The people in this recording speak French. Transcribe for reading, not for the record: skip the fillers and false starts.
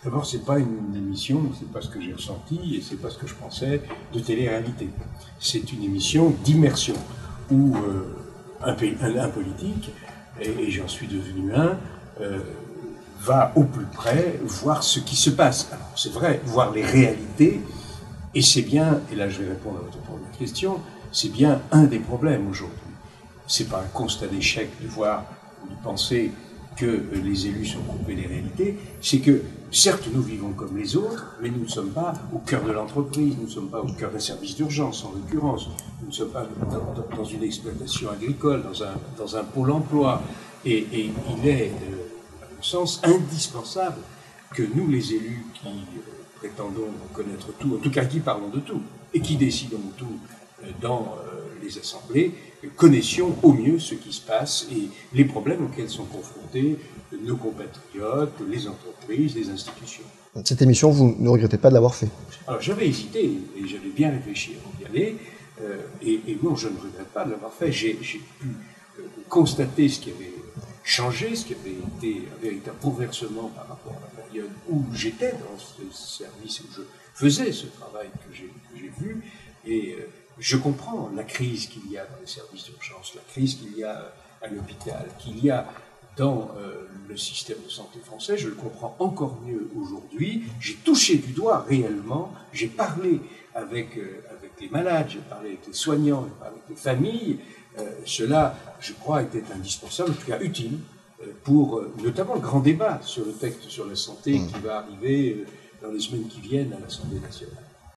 D'abord, c'est pas une émission, c'est pas ce que j'ai ressenti et c'est pas ce que je pensais de télé-réalité. C'est une émission d'immersion où un politique, et j'en suis devenu un, va au plus près voir ce qui se passe. Alors, c'est vrai, voir les réalités, et c'est bien, et là je vais répondre à votre première question, c'est bien un des problèmes aujourd'hui. C'est pas un constat d'échec de voir ou de penser que les élus sont coupés des réalités, c'est que certes nous vivons comme les autres, mais nous ne sommes pas au cœur de l'entreprise, nous ne sommes pas au cœur d'un service d'urgence en l'occurrence, nous ne sommes pas dans une exploitation agricole, dans un pôle emploi, et il est, à mon sens, indispensable que nous les élus qui prétendons connaître tout, en tout cas qui parlons de tout, et qui décidons de tout dans les assemblées, connaissions au mieux ce qui se passe et les problèmes auxquels sont confrontés nos compatriotes, les entreprises, les institutions. Cette émission, vous ne regrettez pas de l'avoir fait? Alors j'avais hésité et j'avais bien réfléchi avant d'y aller, et non, je ne regrette pas de l'avoir fait. J'ai pu constater ce qui avait changé, ce qui avait été un véritable bouleversement par rapport à la période où j'étais dans ce service, où je faisais ce travail que j'ai vu, et je comprends la crise qu'il y a dans les services d'urgence, la crise qu'il y a à l'hôpital, qu'il y a dans le système de santé français. Je le comprends encore mieux aujourd'hui. J'ai touché du doigt réellement, j'ai parlé avec les malades, j'ai parlé avec les soignants, j'ai parlé avec les familles. Cela, je crois, était indispensable, en tout cas utile, pour notamment le grand débat sur le texte sur la santé qui va arriver dans les semaines qui viennent à l'Assemblée nationale.